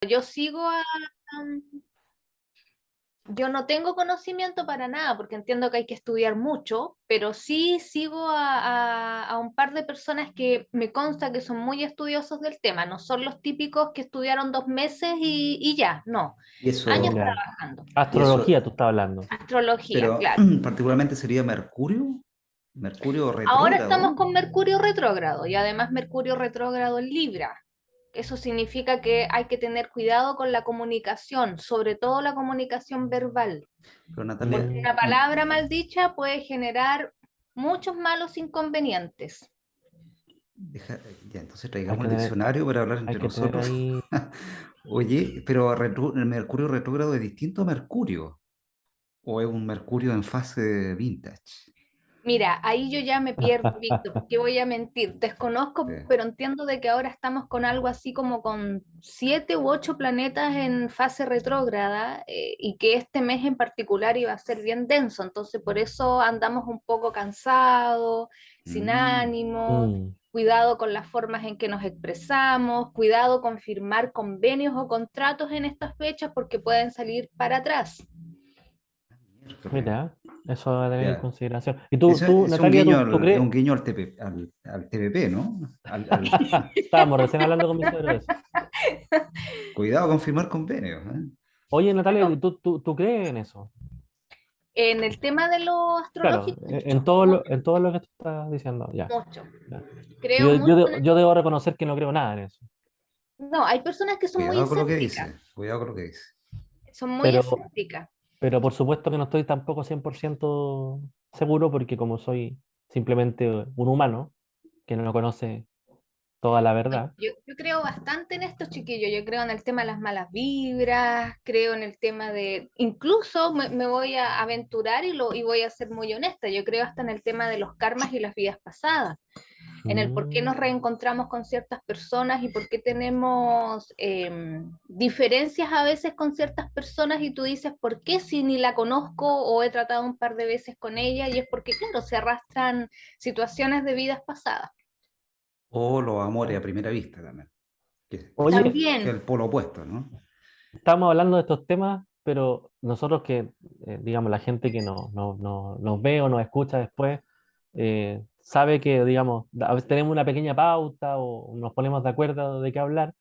Yo sigo a... Yo no tengo conocimiento para nada, porque entiendo que hay que estudiar mucho, pero sí sigo a un par de personas que me consta que son muy estudiosos del tema. No son los típicos que estudiaron 2 meses y ya, no. Y Años eso, Ya. trabajando. y eso, Astrología, tú estás hablando. Astrología, pero claro. particularmente sería Mercurio, Mercurio Ahora estamos retrógrado. con Mercurio retrógrado y además Mercurio retrógrado en Libra. Eso significa que hay que tener cuidado con la comunicación, sobre todo la comunicación verbal, Pero Natalia, porque una palabra mal dicha puede generar muchos malos inconvenientes. ya, entonces Hay traigamos que el tener, diccionario para hablar hay entre que tener nosotros. ahí. Oye, pero el Mercurio retrógrado es distinto a Mercurio, o es un Mercurio en fase vintage. Mira, ahí yo ya me pierdo, Víctor, porque voy a mentir. Sí. Desconozco, pero entiendo de que ahora estamos con algo así como con 7 u 8 planetas en fase retrógrada y que este mes en particular iba a ser bien denso. Entonces, por eso andamos un poco cansados, sin Mm. ánimo. Mm, Cuidado con las formas en que nos expresamos, cuidado con firmar convenios o contratos en estas fechas porque pueden salir para atrás. Miércoles. mira, eso va a tener en Ya. consideración. Y Eso es un Natalia, guiño tú es crees? un guiño al, al TPP, ¿no? Estábamos recién hablando con mi suegro de eso. Cuidado con firmar convenios, ¿eh? Oye, Natalia, Bueno, tú crees en eso? en el tema de lo Claro, astrológico, mucho, mucho, en todo lo que tú estás diciendo, ya. mucho. Ya. Creo mucho Yo debo reconocer que no creo nada en eso. no, hay personas que son muy Cuidado con lo que escépticas, dice, cuidado con lo que dice. son muy Pero, escépticas. pero por supuesto que no estoy tampoco 100% seguro porque como soy simplemente un humano que no conoce toda la verdad. Yo creo bastante en estos chiquillos, yo creo en el tema de las malas vibras, creo en el tema de, incluso me voy a aventurar y voy a ser muy honesta, yo creo hasta en el tema de los karmas y las vidas pasadas. En el por qué Mm, nos reencontramos con ciertas personas y por qué tenemos diferencias a veces con ciertas personas y tú dices, ¿por qué si ni la conozco o he tratado un par de veces con ella? Y es porque, claro, se arrastran situaciones de vidas pasadas. O los amores a primera vista también, Oye, que es También, el polo opuesto, ¿no? estamos hablando de estos temas, pero nosotros que, digamos, la gente que nos ve o nos escucha después, sabe que, digamos, a veces tenemos una pequeña pauta o nos ponemos de acuerdo de qué hablar.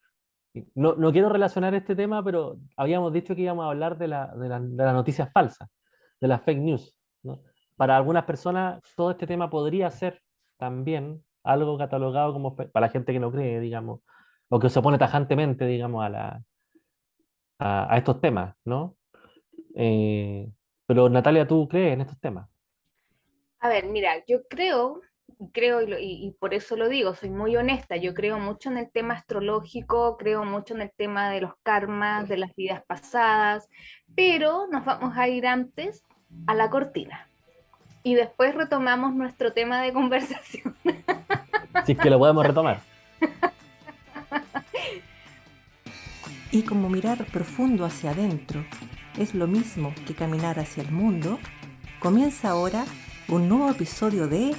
No quiero relacionar este tema, pero habíamos dicho que íbamos a hablar de las noticias falsas, de las fake news, ¿no? Para algunas personas, todo este tema podría ser también algo catalogado como para la gente que no cree, digamos, o que se opone tajantemente, digamos, a estos temas, ¿no? Eh, pero Natalia, ¿tú crees en estos temas? a ver, mira, yo creo y por eso lo digo, soy muy honesta, yo creo mucho en el tema astrológico, creo mucho en el tema de los karmas, de las vidas pasadas, pero nos vamos a ir antes a la cortina y después retomamos nuestro tema de conversación. Si es que lo podemos retomar. Y como mirar profundo hacia adentro es lo mismo que caminar hacia el mundo, comienza ahora un nuevo episodio de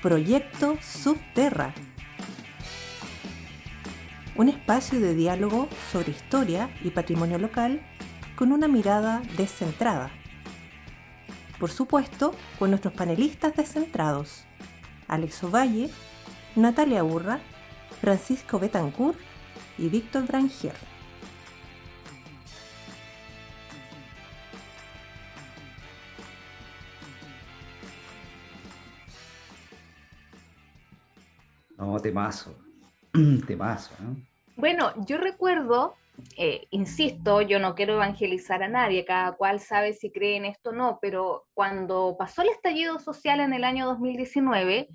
Proyecto Subterra, un espacio de diálogo sobre historia y patrimonio local con una mirada descentrada. Por supuesto, con nuestros panelistas descentrados, Alex Ovalle, Natalia Urra, Francisco Betancourt y Víctor Brangier. No, temazo, temazo, ¿no? Bueno, yo recuerdo, insisto, yo no quiero evangelizar a nadie, cada cual sabe si cree en esto o no, pero cuando pasó el estallido social en el año 2019,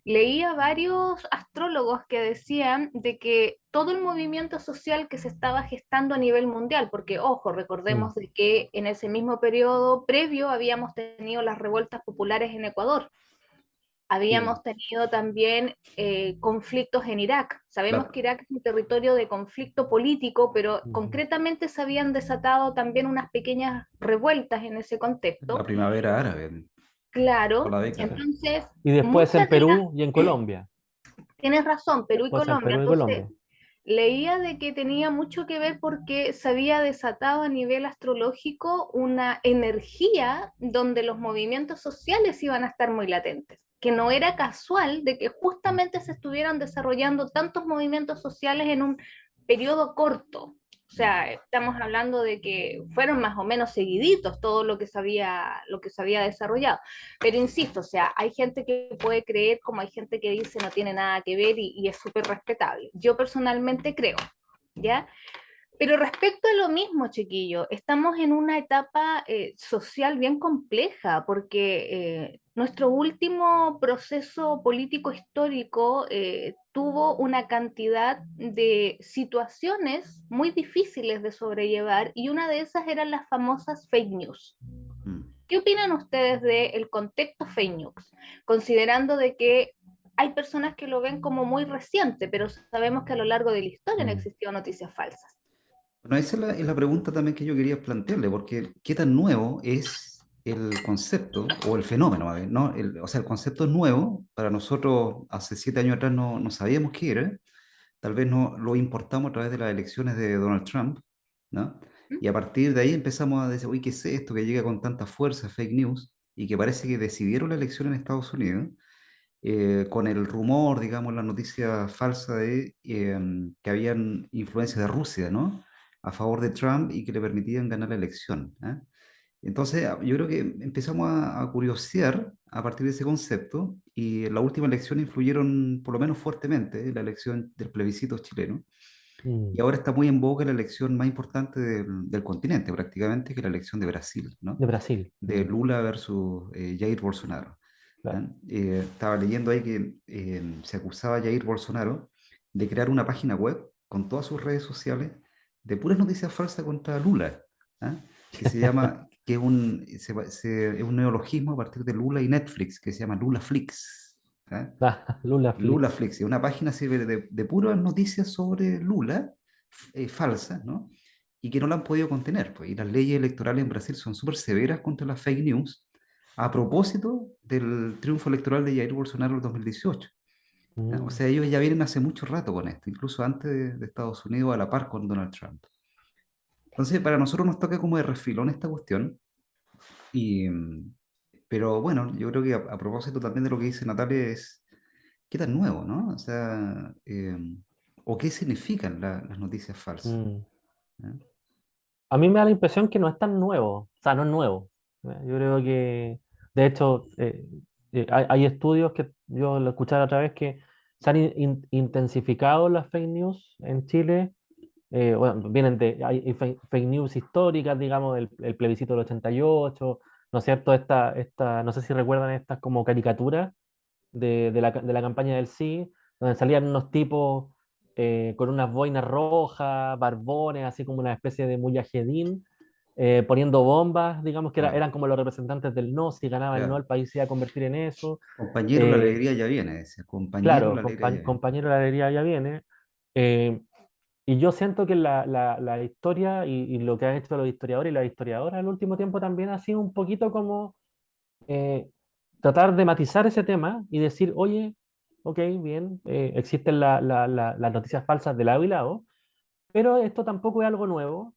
leía varios astrólogos que decían de que todo el movimiento social que se estaba gestando a nivel mundial, porque ojo, Mm, recordemos de que en ese mismo periodo previo habíamos tenido las revueltas populares en Ecuador. Sí, Habíamos tenido también conflictos en Irak. Sabemos la, que Irak es un territorio de conflicto político, pero ujú. concretamente se habían desatado también unas pequeñas revueltas en ese la contexto. primavera árabe, por Claro, la década. entonces Y después en muchas de las, Perú y en Colombia. tienes razón, Perú y Después en Colombia, Perú y entonces Colombia. Leía de que tenía mucho que ver porque se había desatado a nivel astrológico una energía donde los movimientos sociales iban a estar muy latentes, que no era casual de que justamente se estuvieran desarrollando tantos movimientos sociales en un periodo corto. O sea, estamos hablando de que fueron más o menos seguiditos todo lo que se había desarrollado. Pero insisto, o sea, hay gente que puede creer como hay gente que dice no tiene nada que ver y es súper respetable. Yo personalmente creo, ¿ya? Pero respecto a lo mismo, chiquillo, estamos en una etapa social bien compleja porque nuestro último proceso político histórico tuvo una cantidad de situaciones muy difíciles de sobrellevar y una de esas eran las famosas fake news. Mm. ¿Qué opinan ustedes del contexto fake news? Considerando de que hay personas que lo ven como muy reciente, pero sabemos que a lo largo de la historia han Mm. existido noticias falsas. Bueno, esa es la pregunta también que yo quería plantearle, porque ¿qué tan nuevo es el concepto o el fenómeno? A ver, ¿no? O sea, el concepto es nuevo, para nosotros hace 7 años atrás no sabíamos qué era, tal vez no lo importamos a través de las elecciones de Donald Trump, ¿no? ¿Mm? Y a partir de ahí empezamos a decir, uy, ¿qué es esto que llega con tanta fuerza, fake news? Y que parece que decidieron la elección en Estados Unidos con el rumor, digamos, la noticia falsa de que habían influencia de Rusia, ¿no? A favor de Trump y que le permitían ganar la elección. ¿Eh? Entonces, yo creo que empezamos a curiosear a partir de ese concepto y en la última elección influyeron por lo menos fuertemente, la elección del plebiscito chileno. Mm. Y ahora está muy en boga la elección más importante del continente, prácticamente, que es la elección de Brasil, ¿no? De Brasil. De Mm. Lula versus Jair Bolsonaro. Claro. ¿Ya? Estaba leyendo ahí que se acusaba a Jair Bolsonaro de crear una página web con todas sus redes sociales de puras noticias falsas contra Lula, ¿ah? Que se llama, que es es un neologismo a partir de Lula y Netflix, que se llama Lulaflix. ¿Ah? Ah, Lula Lula Flix. Flix, es una página así de puras noticias sobre Lula, falsas, ¿no? Y que no la han podido contener, pues. Y las leyes electorales en Brasil son súper severas contra las fake news a propósito del triunfo electoral de Jair Bolsonaro en 2018. ¿Ya? O Mm. sea, ellos ya vienen hace mucho rato con esto, incluso antes de Estados Unidos a la par con Donald Trump. Entonces, para nosotros nos toca como de refilón esta cuestión. Y, pero bueno, yo creo que a propósito también de lo que dice Natalia es qué tan nuevo, ¿no? O sea, o qué significan las noticias falsas. Mm. ¿Eh? A mí me da la impresión que no es tan nuevo, o sea, no es nuevo. Yo creo que, de hecho, hay estudios que yo lo escuché otra vez que se han intensificado las fake news en Chile. Bueno, vienen hay fake news históricas, digamos, el plebiscito del 88, ¿no es cierto? No sé si recuerdan estas como caricaturas de la campaña del sí, donde salían unos tipos con unas boinas rojas, barbones, así como una especie de muyahedín, poniendo bombas, digamos que Claro, eran como los representantes del no, si ganaba el no, claro. el país se iba a convertir en eso. Compañero, la Eh, alegría ya viene, decía. Compañero, claro, la alegría ya viene. compañero, la alegría ya viene. Eh, y yo siento que la historia y lo que han hecho los historiadores y las historiadoras al último tiempo también ha sido un poquito como eh, tratar de matizar ese tema y decir, oye, ok, bien, existen las noticias falsas de lado y lado, pero esto tampoco es algo nuevo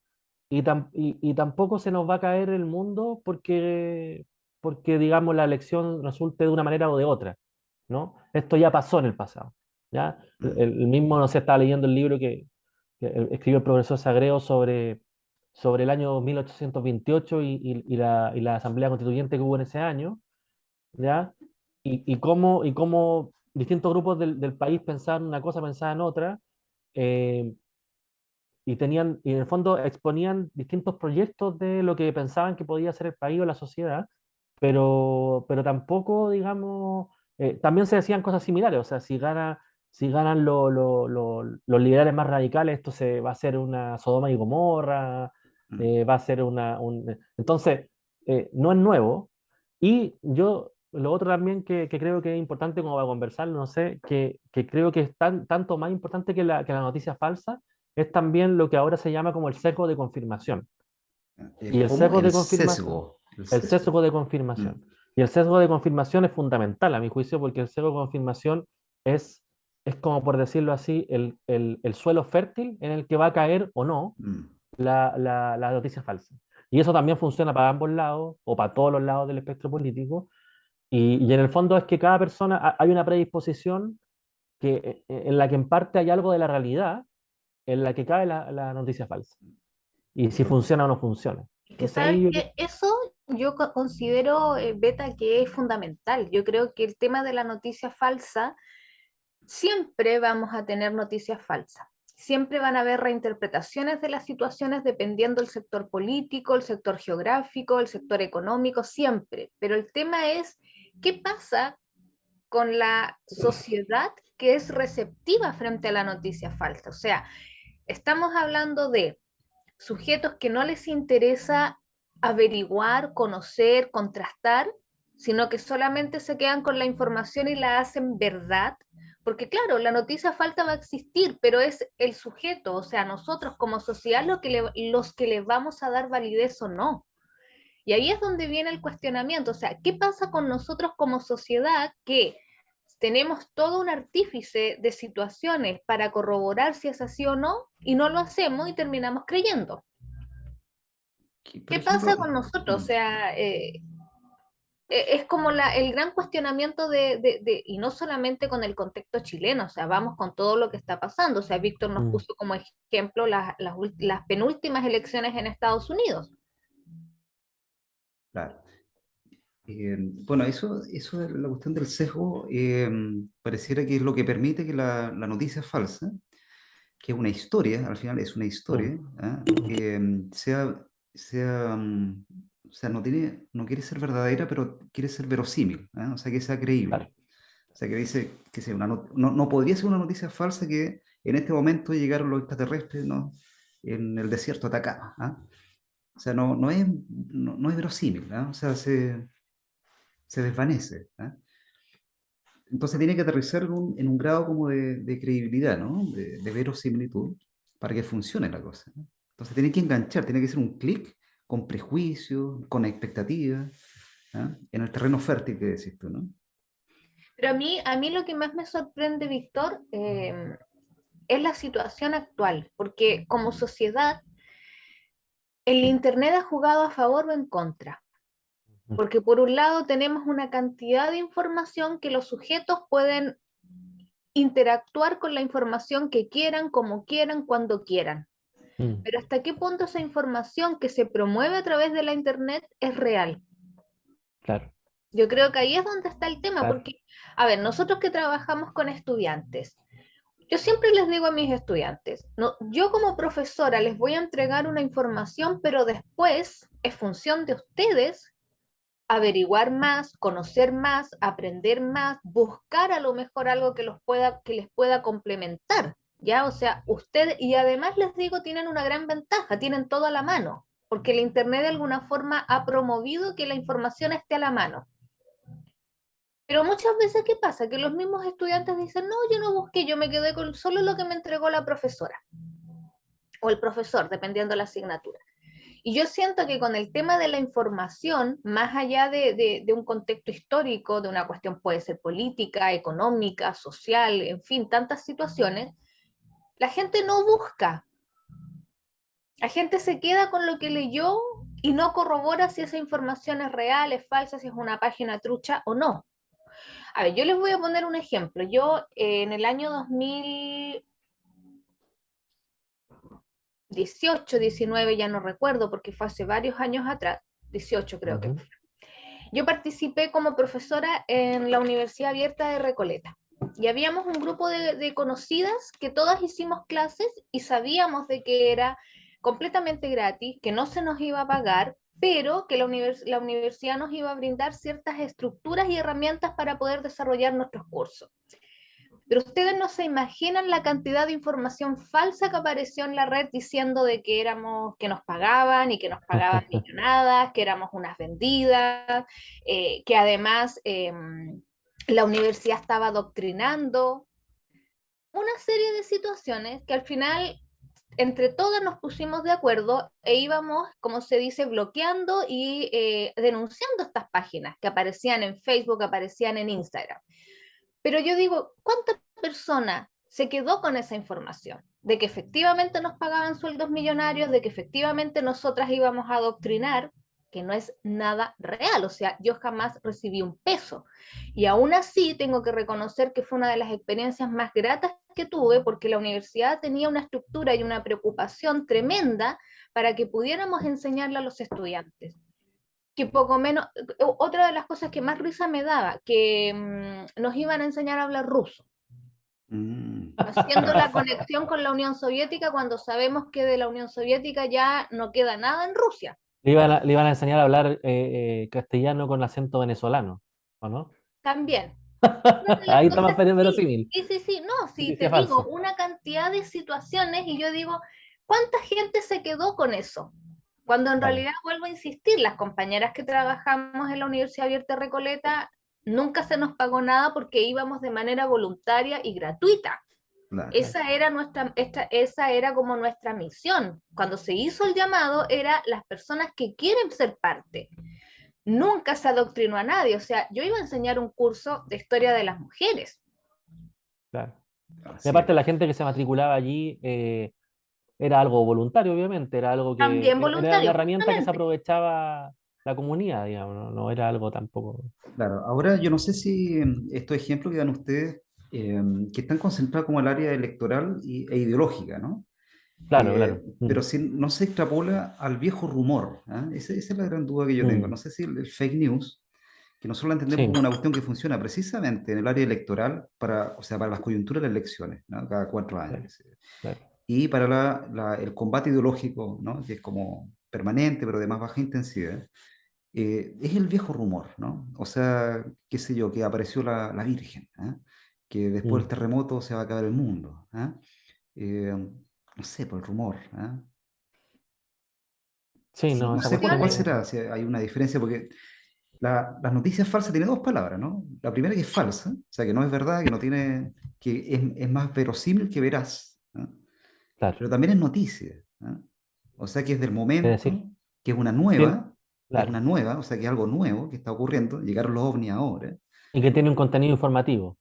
y tampoco se nos va a caer el mundo porque digamos, la elección resulte de una manera o de otra, ¿no? Esto ya pasó en el pasado, ¿ya? Mm, El mismo, no sé, estaba leyendo el libro que escribió el profesor Sagreo sobre el año 1828 y la Asamblea Constituyente que hubo en ese año, ¿ya? Y cómo distintos grupos del país pensaban una cosa, pensaban otra, eh, y en el fondo exponían distintos proyectos de lo que pensaban que podía ser el país o la sociedad, pero tampoco, digamos, también se decían cosas similares, o sea, si ganan los liberales más radicales, esto va a ser una Sodoma y Gomorra, mm. va a ser Entonces, no es nuevo, y yo, lo otro también que creo que es importante como para conversar, no sé, que creo que es tanto más importante que la noticia falsa, es también lo que ahora se llama como el sesgo de confirmación. Y el ¿Cómo? sesgo El de confirmación, sesgo. El el sesgo. sesgo de Mm, confirmación. Y el sesgo de confirmación es fundamental a mi juicio porque el sesgo de confirmación es es como por decirlo así, el suelo fértil en el que va a caer o no Mm. la noticia falsa. Y eso también funciona para ambos lados o para todos los lados del espectro político. Y en el fondo es que cada persona, hay una predisposición en la que en parte hay algo de la realidad en la que cae la noticia falsa. Y si funciona o no funciona. Que Entonces sabes ahí que eso yo considero, Beta, que es fundamental. Yo creo que el tema de la noticia falsa, siempre vamos a tener noticias falsas. Siempre van a haber reinterpretaciones de las situaciones dependiendo del sector político, el sector geográfico, el sector económico, siempre. Pero el tema es, ¿qué pasa con la sociedad que es receptiva frente a la noticia falsa? O sea, estamos hablando de sujetos que no les interesa averiguar, conocer, contrastar, sino que solamente se quedan con la información y la hacen verdad. Porque claro, la noticia falta va a existir, pero es el sujeto, o sea, nosotros como sociedad los que le vamos a dar validez o no. Y ahí es donde viene el cuestionamiento, o sea, ¿qué pasa con nosotros como sociedad que tenemos todo un artífice de situaciones para corroborar si es así o no, y no lo hacemos y terminamos creyendo? Pero ¿Qué eso pasa con nosotros? O mm, sea, es como el gran cuestionamiento y no solamente con el contexto chileno, o sea, vamos con todo lo que está pasando. O sea, Víctor nos mm, puso como ejemplo las penúltimas elecciones en Estados Unidos. claro. Bueno, eso de la cuestión del sesgo pareciera que es lo que permite que la noticia falsa, que es una historia, al final es una mm, historia, ¿ah? Sea, o sea, no quiere ser verdadera, pero quiere ser verosímil, ¿ah? O sea, que sea creíble. claro. O sea, que dice que sea no podría ser una noticia falsa que en este momento llegaron los extraterrestres, ¿no? En el desierto de Atacama, ¿ah? O sea, no es verosímil, ¿ah? O sea, se desvanece, ¿ah? Entonces tiene que aterrizar en un grado como de credibilidad, ¿no? De verosimilitud para que funcione la cosa, ¿no? Entonces tiene que enganchar, tiene que ser un clic con prejuicios, con expectativas, ¿ah? En el terreno fértil que decís tú, ¿no? Pero a mí lo que más me sorprende, Víctor, es la situación actual, porque como sociedad, el Internet ha jugado a favor o en contra. Mm, Porque por un lado tenemos una cantidad de información que los sujetos pueden interactuar con la información que quieran, como quieran, cuando quieran. mm, Pero ¿hasta qué punto esa información que se promueve a través de la Internet es real? claro, Yo creo que ahí es donde está el tema, claro. porque, a ver, nosotros que trabajamos con estudiantes, yo siempre les digo a mis estudiantes, no, yo como profesora les voy a entregar una información, pero después es función de ustedes averiguar más, conocer más, aprender más, buscar a lo mejor algo que les pueda complementar, ¿ya? O sea, ustedes, y además les digo, tienen una gran ventaja, tienen todo a la mano, porque el Internet de alguna forma ha promovido que la información esté a la mano. Pero muchas veces, ¿qué pasa? Que los mismos estudiantes dicen, no, yo no busqué, yo me quedé con solo lo que me entregó la profesora o el profesor, dependiendo de la asignatura. Y yo siento que con el tema de la información, más allá de un contexto histórico, de una cuestión puede ser política, económica, social, en fin, tantas situaciones, la gente no busca. La gente se queda con lo que leyó y no corrobora si esa información es real, es falsa, si es una página trucha o no. A ver, yo les voy a poner un ejemplo. Yo en el año 2018, 19, ya no recuerdo porque fue hace varios años atrás, 18 creo que Ujú, fue. Yo participé como profesora en la Universidad Abierta de Recoleta y habíamos un grupo de conocidas que todas hicimos clases y sabíamos de que era completamente gratis, que no se nos iba a pagar, pero que la universidad nos iba a brindar ciertas estructuras y herramientas para poder desarrollar nuestros cursos. Pero ustedes no se imaginan la cantidad de información falsa que apareció en la red diciendo de que éramos, que nos pagaban y que nos pagaban millonadas, que éramos unas vendidas, que además la universidad estaba adoctrinando, una serie de situaciones que al final entre todas nos pusimos de acuerdo e íbamos, como se dice, bloqueando y denunciando estas páginas que aparecían en Facebook, que aparecían en Instagram. Pero yo digo, ¿cuántas persona se quedó con esa información, de que efectivamente nos pagaban sueldos millonarios, de que efectivamente nosotras íbamos a adoctrinar, que no es nada real, o sea, yo jamás recibí un peso. Y aún así tengo que reconocer que fue una de las experiencias más gratas que tuve, porque la universidad tenía una estructura y una preocupación tremenda para que pudiéramos enseñarle a los estudiantes. Que poco menos, otra de las cosas que más risa me daba, que nos iban a enseñar a hablar ruso, haciendo la conexión con la Unión Soviética cuando sabemos que de la Unión Soviética ya no queda nada en Rusia. Le iban a enseñar a hablar castellano con acento venezolano, ¿o no? También. Una de las Ahí está más cosas, sí, verosímil. sí, sí, sí, no, sí, Noticia te digo, falsa. una cantidad de situaciones y yo digo, ¿cuánta gente se quedó con eso? Cuando en Claro. realidad, vuelvo a insistir, las compañeras que trabajamos en la Universidad Abierta de Recoleta, nunca se nos pagó nada porque íbamos de manera voluntaria y gratuita. Claro. Esa era como nuestra misión. Cuando se hizo el llamado, era las personas que quieren ser parte. Nunca se adoctrinó a nadie. O sea, yo iba a enseñar un curso de historia de las mujeres. Claro. Y Así aparte es. la gente que se matriculaba allí era algo voluntario, obviamente, era algo que También era una voluntario, herramienta que se justamente. aprovechaba la comunidad, digamos, no, no era algo tampoco. Claro, ahora yo no sé si estos ejemplos que dan ustedes, que están concentrados como el área electoral e ideológica, ¿no? Claro, claro. Mm. Pero si no se extrapola al viejo rumor, ¿ah? Esa es la gran duda que yo tengo. Mm. No sé si el fake news, que nosotros la entendemos Sí, como una cuestión que funciona precisamente en el área electoral para, o sea, para las coyunturas de las elecciones, ¿no? Cada 4 años, qué claro, sé yo. claro. Y para el combate ideológico, ¿no? Que es como permanente, pero de más baja intensidad, es el viejo rumor, ¿no? O sea, qué sé yo, que apareció la Virgen, ¿ah? Que después Mm. del terremoto se va a acabar el mundo, ¿ah? Eh, no sé, por el rumor, ¿ah? Sí, No, no, no esa sé cuestión cuál de... será, si hay una diferencia, porque las noticias falsas tienen dos palabras, ¿no? La primera que es falsa, o sea, que no es verdad, que no tiene, que es más verosímil que veraz, ¿ah? Claro, Pero también es noticia, ¿ah? O sea, que es del es decir, momento, que tiene, es claro, una nueva, o sea, que es algo nuevo que está ocurriendo, llegaron los ovnis ahora, y que tiene un contenido informativo.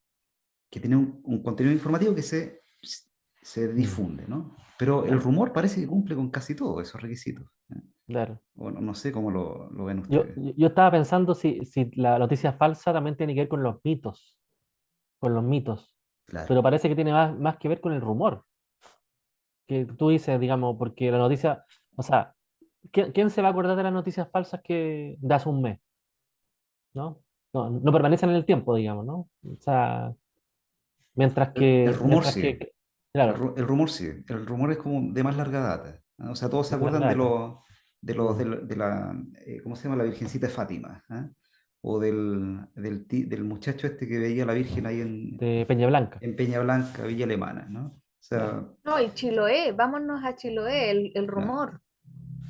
que tiene un contenido informativo que se Mm. difunde, ¿no? Pero el Claro, rumor parece que cumple con casi todos esos requisitos, ¿eh? claro. O no sé cómo lo ven Yo, ustedes. yo estaba pensando si la noticia falsa también tiene que ver con los mitos, Claro. pero parece que tiene más que ver con el rumor, que tú dices, digamos, porque la noticia, o sea, ¿quién se va a acordar de las noticias falsas que de hace un mes? ¿No? No, no permanecen en el tiempo, digamos, ¿no? O sea, El rumor sí. claro, El rumor sí. El rumor es como de más larga data, ¿ah? O sea, todos se más larga acuerdan data. Mm. de la, ¿cómo se llama? La Virgencita de Fátima, ¿ah? O del muchacho este que veía a la Virgen ahí De Peña Blanca. en Peña Blanca, Villa Alemana, ¿no? O Claro. sea, No, y Chiloé, vámonos a Chiloé, el claro. rumor.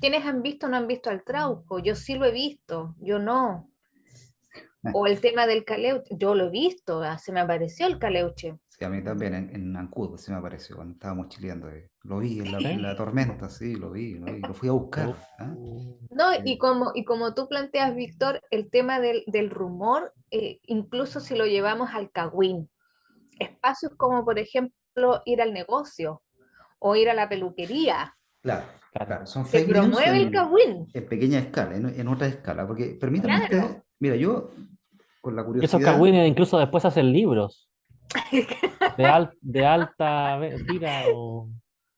¿Quiénes han visto o no han visto al Trauco? Yo sí lo he visto, yo no. O el tema del caleuche, yo lo he visto, se me apareció el caleuche. Sí, a mí también en Ancud se me apareció cuando estábamos chileando. Lo vi en ¿Sí? la tormenta, sí, lo fui a buscar, Oh, ¿ah? No, Eh, y como tú planteas, Víctor, el tema del rumor, incluso si lo llevamos al cagüín, espacios como por ejemplo ir al negocio o ir a la peluquería, claro, claro. claro, son se fake news promueve el cagüín. en pequeña escala, en otra escala, porque permítanme ustedes, Claro. mira, yo con la Y esos curiosidad, cagüines incluso después hacen libros de alta tira o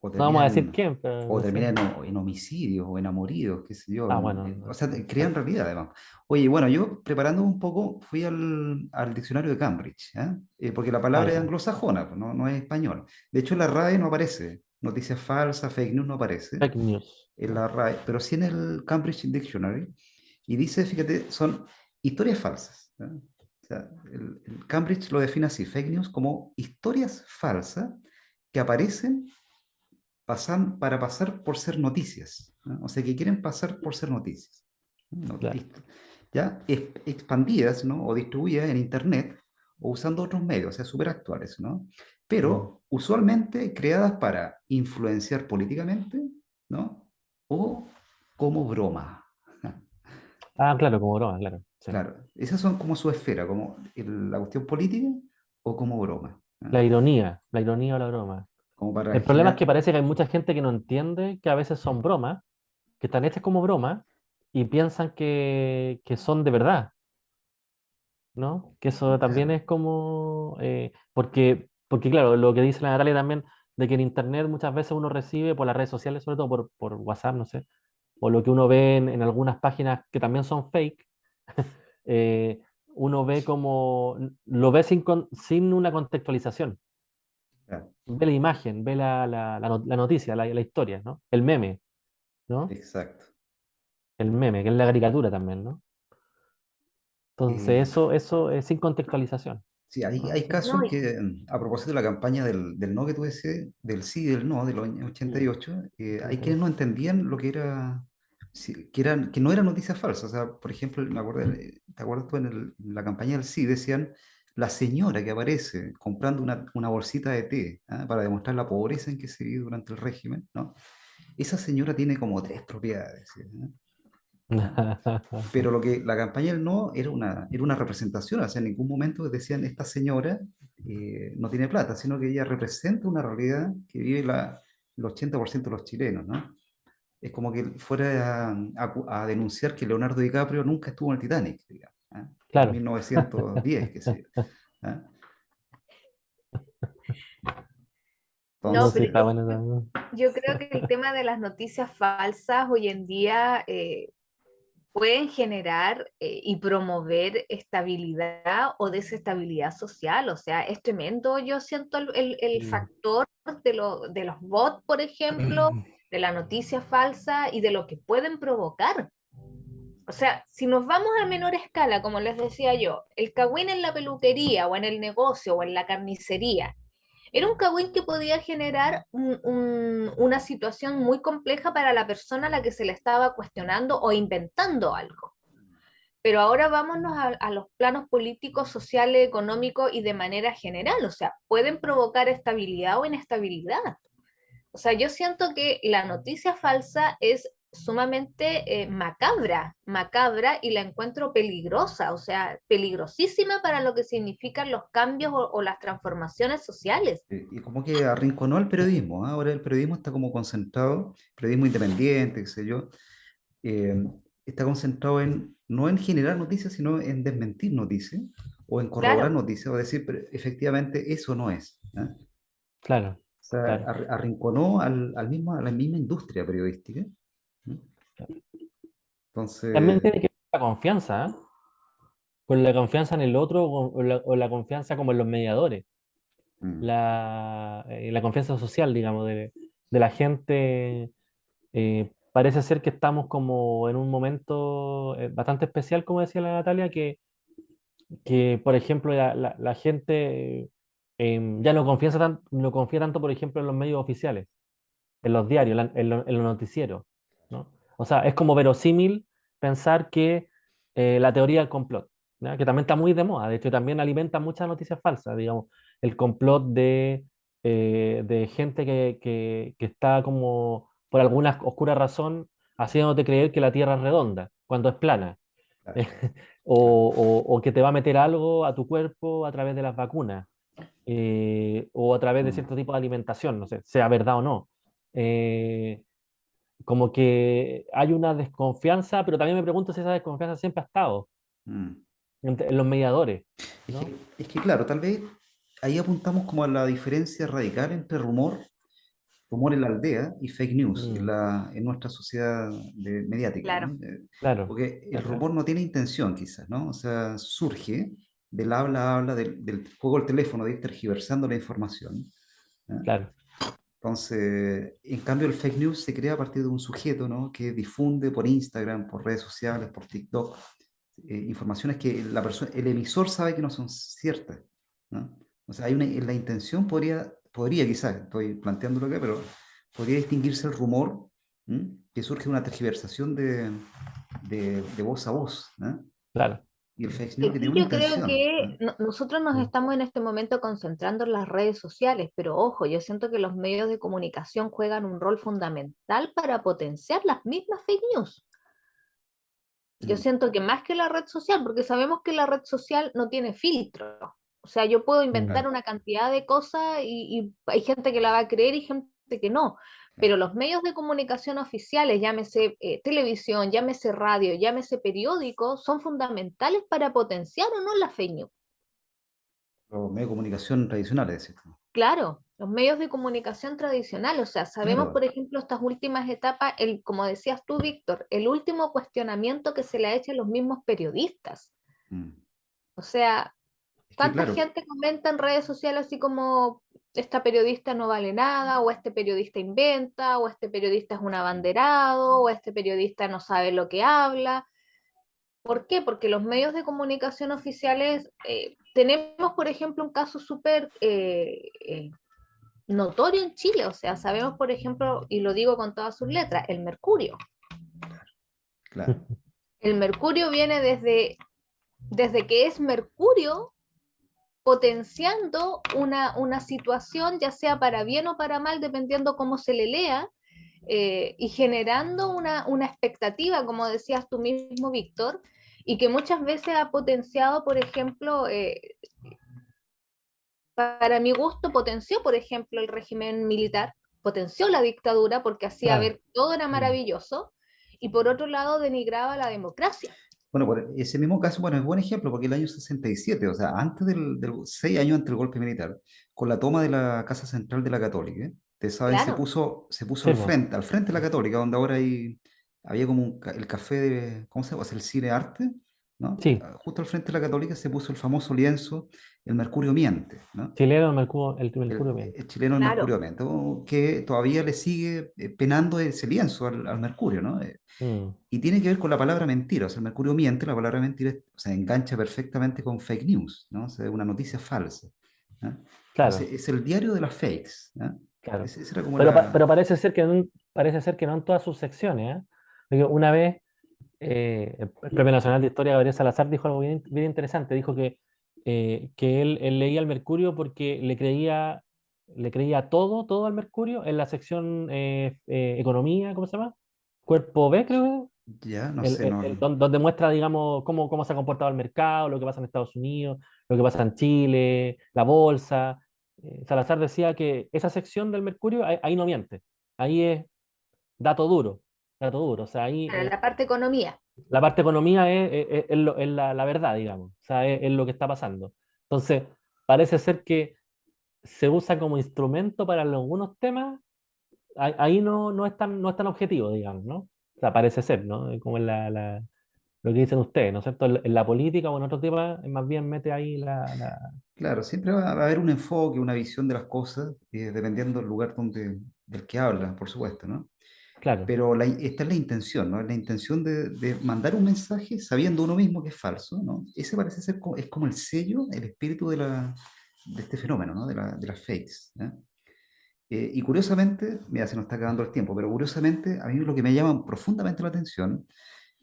o no vamos a decir terminan, quién, pero o no sé. terminan en homicidios o en amoríos, qué sé yo, Ah, bueno, o sea, crean claro, realidad además. Oye, bueno, yo preparando un poco fui al diccionario de Cambridge, ¿ah? Porque la ah, palabra es ya. anglosajona, pues, no es español. De hecho, en la RAE no aparece, noticias falsas, fake news no aparece Fake news. en la RAE, pero sí en el Cambridge Dictionary, y dice, fíjate, son historias falsas, ¿ah? O sea, el Cambridge lo define así, fake news, como historias falsas que aparecen para pasar por ser noticias, ¿no? O sea, que quieren pasar por ser noticias, ¿no? Claro. Ya expandidas, ¿no? O distribuidas en Internet o usando otros medios, o sea, súper actuales, ¿no? Mm. Pero usualmente creadas para influenciar políticamente, ¿no? O como broma. Ah, claro, como broma, claro. Sí. Claro, esas son como su esfera, como la cuestión política o como broma. ¿ah? la ironía o la broma. Como para El problema es que generar, parece que hay mucha gente que no entiende que a veces son bromas, que están hechas como bromas y piensan que son de verdad, ¿no? Que eso también claro, es como, porque claro, lo que dice la Natalia también, de que en Internet muchas veces uno recibe por las redes sociales, sobre todo por WhatsApp, no sé, o lo que uno ve en algunas páginas que también son fake, eh, uno ve como, lo ve sin una contextualización. claro, Ve la imagen, ve la noticia, la historia, ¿no? El meme, ¿no? exacto. El meme, que es la caricatura también, ¿no? Entonces, Eh, eso es sin contextualización, sí, ¿no? hay Sí. casos No, en que, a propósito de la campaña del no que tú decías, del sí y del no, de los años Mm. 88, hay Ujú. quienes no entendían lo que era, que no era noticia falsa. O sea, por ejemplo, me acuerdo, ¿te acuerdas tú en la campaña del sí? Decían, la señora que aparece comprando una bolsita de té, ¿ah? Para demostrar la pobreza en que se vive durante el régimen, ¿no? Esa señora tiene como tres propiedades, ¿sí? Pero lo que la campaña del no era una representación, o sea, en ningún momento decían esta señora no tiene plata, sino que ella representa una realidad que vive el 80% de los chilenos, ¿no? Es como que fuera a denunciar que Leonardo DiCaprio nunca estuvo en el Titanic, digamos, ¿ah? En Claro. 1910, qué sé yo, ¿ah? No, no, sí, pero está Entonces, bueno también. yo creo que el tema de las noticias falsas hoy en día pueden generar y promover estabilidad o desestabilidad social. O sea, es tremendo. Yo siento el Mm. factor de los bots, por ejemplo, de la noticia falsa y de lo que pueden provocar. O sea, si nos vamos a menor escala, como les decía yo, el cagüín en la peluquería o en el negocio o en la carnicería, era un cagüín que podía generar una situación muy compleja para la persona a la que se le estaba cuestionando o inventando algo. Pero ahora vámonos a los planos políticos, sociales, económicos y de manera general. O sea, pueden provocar estabilidad o inestabilidad. O sea, yo siento que la noticia falsa es sumamente macabra y la encuentro peligrosa, o sea, peligrosísima para lo que significan los cambios o las transformaciones sociales. y como que arrinconó al periodismo, ¿ah? Ahora el periodismo está como concentrado, periodismo independiente, qué sé yo, eh, está concentrado en no en generar noticias, sino en desmentir noticias o en corroborar Claro, noticias o decir, "Pero efectivamente eso no es". ¿Ah? Claro, O sea, claro. arrinconó a la misma industria periodística. ¿No? También Entonces, tiene que ver con la confianza, ¿eh? Con la confianza en el otro o la confianza como en los mediadores. mm, La confianza social, digamos, de la gente. Parece ser que estamos como en un momento bastante especial, como decía la Natalia, que por ejemplo, la gente ya no confía tanto, por ejemplo, en los medios oficiales, en los diarios, en los noticieros, ¿no? O sea, es como verosímil pensar que la teoría del complot, ¿ya? Que también está muy de moda, de hecho, también alimenta muchas noticias falsas, digamos, el complot de gente que está como, por alguna oscura razón, haciéndote creer que la Tierra es redonda, cuando es plana. claro, O, claro, o que te va a meter algo a tu cuerpo a través de las vacunas, o a través de mm. cierto tipo de alimentación, no sé, sea verdad o no. Eh, Como que hay una desconfianza, pero también me pregunto si esa desconfianza siempre ha estado Mm. en los mediadores, ¿no? Es que, claro, tal vez ahí apuntamos como a la diferencia radical entre rumor en la aldea y fake news Mm, en nuestra sociedad mediática, claro. ¿no? claro, Porque el claro, rumor no tiene intención, quizás, ¿no? O sea, surge del habla, del juego del teléfono, de ir tergiversando la información. ¿Ah? claro. Entonces, en cambio, el fake news se crea a partir de un sujeto, ¿no? Que difunde por Instagram, por redes sociales, por TikTok, informaciones que el emisor sabe que no son ciertas, ¿no? O sea, la intención podría quizás, estoy planteándolo acá, pero podría distinguirse el rumor, ¿m? Que surge de una tergiversación de voz a voz, ¿no? Claro. Y el fake news que tiene Aquí una yo creo intención, que ¿no? nosotros nos Mm. estamos en este momento concentrando en las redes sociales, pero ojo, yo siento que los medios de comunicación juegan un rol fundamental para potenciar las mismas fake news. Yo Mm, siento que más que la red social, porque sabemos que la red social no tiene filtro. O sea, yo puedo Mm, inventar Claro, una cantidad de cosas y hay gente que la va a creer y gente que no. claro. Pero los medios de comunicación oficiales, llámese televisión, llámese radio, llámese periódico, son fundamentales para potenciar o no la fake news. Los medios de comunicación tradicionales, decís tú. Claro, los medios de comunicación tradicionales, o sea, sabemos, por Claro. ejemplo, estas últimas etapas, como decías tú, Víctor, el último cuestionamiento que se le ha hecho a los mismos periodistas. Mm. O sea, Es que, ¿cuánta claro, gente comenta en redes sociales así como esta periodista no vale nada, o este periodista inventa, o este periodista es un abanderado, o este periodista no sabe lo que habla? ¿Por qué? Porque los medios de comunicación oficiales, tenemos, por ejemplo, un caso súper notorio en Chile, o sea, sabemos, por ejemplo, y lo digo con todas sus letras, el mercurio. claro. El mercurio viene desde que es mercurio, potenciando una situación, ya sea para bien o para mal, dependiendo cómo se le lea, y generando una expectativa, como decías tú mismo, Víctor, y que muchas veces ha potenciado, por ejemplo, para mi gusto, potenció, por ejemplo, el régimen militar, potenció la dictadura porque hacía claro. ver que todo era Mm, maravilloso, y por otro lado denigraba la democracia. Bueno, por ese mismo caso, bueno, es buen ejemplo porque el año 67, o sea, antes 6 años antes del golpe militar, con la toma de la Casa Central de la Católica, te sabes, se Claro, puso, se puso sí, po, al frente de la Católica, donde ahora había como el café de, ¿cómo se llama? El cine arte, ¿no? sí, Justo al frente de la Católica se puso el famoso lienzo, El Mercurio Miente, ¿no? chileno, el Mercurio bien. El chileno El claro. Mercurio Miente, que todavía le sigue penando ese lienzo al Mercurio, ¿no? Mm, Y tiene que ver con la palabra mentira. O sea, el Mercurio miente, la palabra mentira o sea, engancha perfectamente con fake news, ¿no? O sea, una noticia falsa. ¿Ah? claro, Entonces, es el diario de las fakes. ¿Ah? claro. Esa era como Pero la... parece ser que no en todas sus secciones, ¿eh? Porque una vez el Premio Nacional de Historia, Gabriel Salazar, dijo algo bien, bien interesante. Dijo que él leía el Mercurio porque le creía todo al Mercurio en la sección Economía, ¿cómo se llama? Cuerpo B, creo, Ya, no sé, no... donde muestra, digamos, cómo se ha comportado el mercado, lo que pasa en Estados Unidos, lo que pasa en Chile, la bolsa. Salazar decía que esa sección del Mercurio, ahí no miente, ahí es dato duro, dato duro. O sea, ahí Para la parte economía. la parte economía es la verdad, digamos, o sea, es lo que está pasando. Entonces, parece ser que se usa como instrumento para algunos temas, ahí no es tan objetivo, digamos, ¿no? O sea, parece ser, ¿no? Como en lo que dicen ustedes, ¿no es cierto? En la política o en otro tema, más bien mete ahí Claro, siempre va a haber un enfoque, una visión de las cosas, dependiendo del lugar del que habla, por supuesto, ¿no? Claro. Pero esta es la intención, ¿no? Es la intención de mandar un mensaje sabiendo uno mismo que es falso, ¿no? Ese parece ser es como el sello, el espíritu de este fenómeno, ¿no? De las fakes, ¿eh? Y curiosamente, mira, se nos está acabando el tiempo, pero curiosamente, a mí lo que me llama profundamente la atención,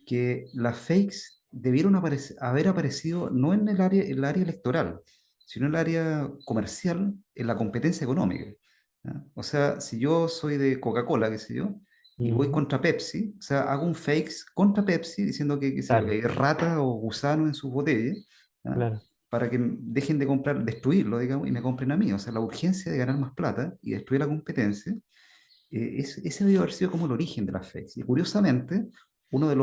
que las fakes debieron haber aparecido no en el área electoral, sino en el área comercial, en la competencia económica. ¿Ya? O sea, si yo soy de Coca-Cola, qué sé yo, y voy Ujú. contra Pepsi, o sea, hago un fakes contra Pepsi diciendo que, qué sé yo, que Claro, hay rata o gusano en sus botellas, ¿ya? claro. Para que dejen de comprar, destruirlo, digamos, y me compren a mí. O sea, la urgencia de ganar más plata y destruir la competencia, ese debió haber sido como el origen de las fakes. Y curiosamente, uno de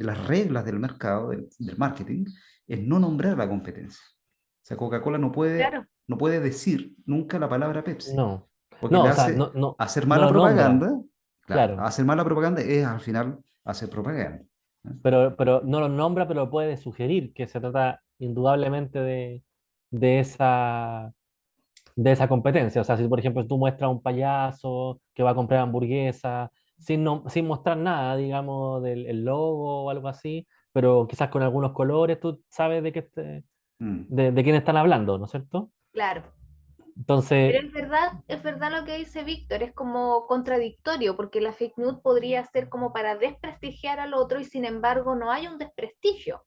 las reglas del mercado, del marketing, es no nombrar a la competencia. O sea, Coca-Cola Claro, no puede decir nunca la palabra Pepsi, No, porque no, le o sea, hace no, no, hacer no mala lo nombra, propaganda. Claro, claro. hacer mala propaganda es al final hacer propaganda. ¿Eh? Pero no lo nombra, pero puede sugerir que se trata indudablemente de esa, de esa competencia. O sea, si por ejemplo tú muestras a un payaso que va a comprar hamburguesa, sin mostrar nada, digamos, del el logo o algo así, pero quizás con algunos colores, tú sabes Mm. de quién están hablando, ¿no es cierto? claro. Pero Entonces, es verdad lo que dice Víctor, es como contradictorio, porque la fake news podría ser como para desprestigiar al otro y sin embargo no hay un desprestigio.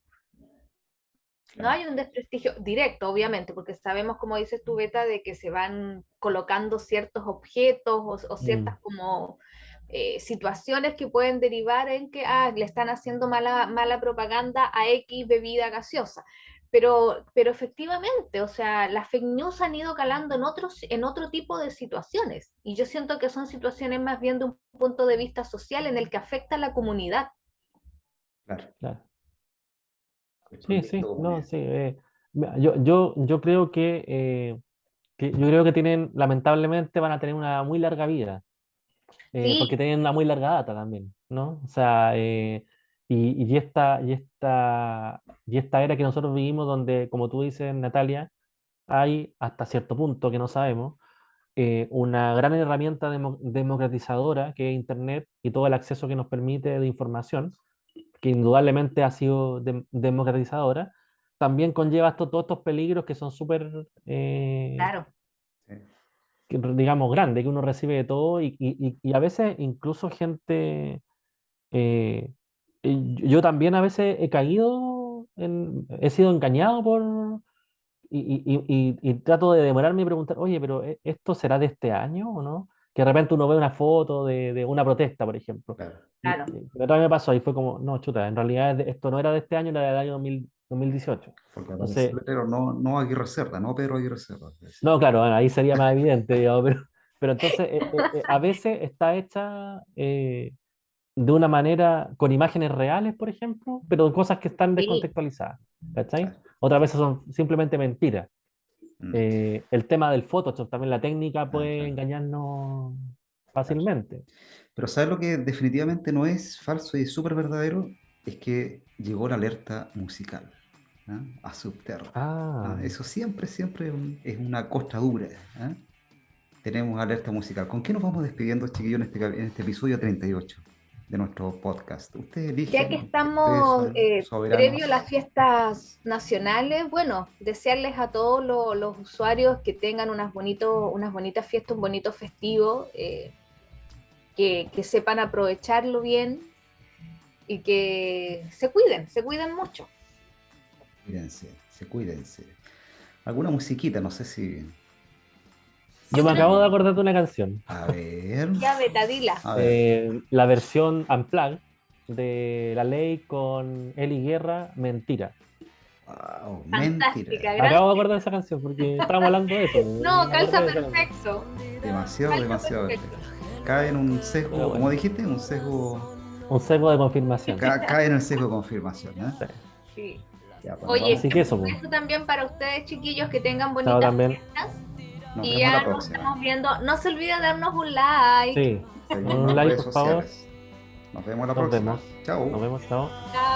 No Claro. hay un desprestigio directo, obviamente, porque sabemos, como dices tú, Beta, de que se van colocando ciertos objetos o mm, ciertas como situaciones que pueden derivar en que le están haciendo mala propaganda a X bebida gaseosa. pero efectivamente, o sea, las fake news han ido calando en otro tipo de situaciones. Y yo siento que son situaciones más bien de un punto de vista social en el que afecta a la comunidad. Claro, Claro. Sí, construyendo sí, no, comunidad. sí. Yo creo que yo creo que tienen, lamentablemente, van a tener una muy larga vida, porque Sí, tienen una muy larga data también, ¿no? O sea, y esta era que nosotros vivimos, donde, como tú dices, Natalia, hay hasta cierto punto que no sabemos, una gran herramienta democratizadora que es Internet y todo el acceso que nos permite de información, que indudablemente ha sido democratizadora, también conlleva todos estos peligros que son súper, claro. Sí, digamos, grandes, que uno recibe de todo y a veces incluso gente, eh, yo también a veces he caído, he sido engañado y trato de demorarme y preguntar, oye, pero ¿esto será de este año o no? Que de repente uno ve una foto de una protesta, por ejemplo. claro. Claro. La otra vez me pasó y fue como, no, chuta, en realidad esto no era de este año, era del año 2018. Porque aparece el Entonces, letrero, no, no Aguirre Cerda, no Pedro Aguirre Cerda. no, claro, ahí sería más evidente, digamos, pero entonces a veces está hecha de una manera con imágenes reales, por ejemplo, pero cosas que están Sí, descontextualizadas, ¿cachai? Claro. Otras veces son simplemente mentiras. Mm, El tema del Photoshop, también la técnica puede claro, engañarnos claro. fácilmente. Pero ¿sabes lo que definitivamente no es falso y es súper verdadero? Es que llegó la alerta musical, ¿ah? A Subterra. Ah, ¿Ah? Eso siempre, siempre es una costa dura. ¿Ah? Tenemos alerta musical. ¿Con qué nos vamos despidiendo, chiquillos, en este episodio 38 de nuestro podcast? Ustedes ya que eligen, ustedes estamos son previo a soberanos. las fiestas nacionales, bueno, desearles a todos los usuarios que tengan unas bonitas fiestas, un bonito festivo, que sepan aprovecharlo bien y que se cuiden mucho. Cuídense, cuídense. Alguna musiquita, no sé si... yo me Yo creo acabo de si... acordar de una canción, A ver, que ya Betadila, a ver. la versión Unplugged de La Ley con Eli Guerra, Mentira. Wow, fantástica, mentira. Me gran. acabo de acordar de esa canción porque estábamos hablando de eso. No, Me acordé calza de esa canción. perfecto, Demasiado, calza demasiado perfecto. perfecto. Cae en un Pero sesgo, como bueno, dijiste, un sesgo. un sesgo de confirmación. Cae en el sesgo de confirmación, ¿eh? Sí. Sí. Ya, pues nos Oye, vamos. Así que eso, un pues. beso también para ustedes, chiquillos, que tengan Chao bonitas también. fiestas. Nos Y vemos la ya nos próxima. estamos viendo. No se olvide darnos un like. Sí, Seguirnos un en like, redes por favor. sociales. Nos vemos la Nos próxima. vemos. Nos Chao. vemos, chao. Chao.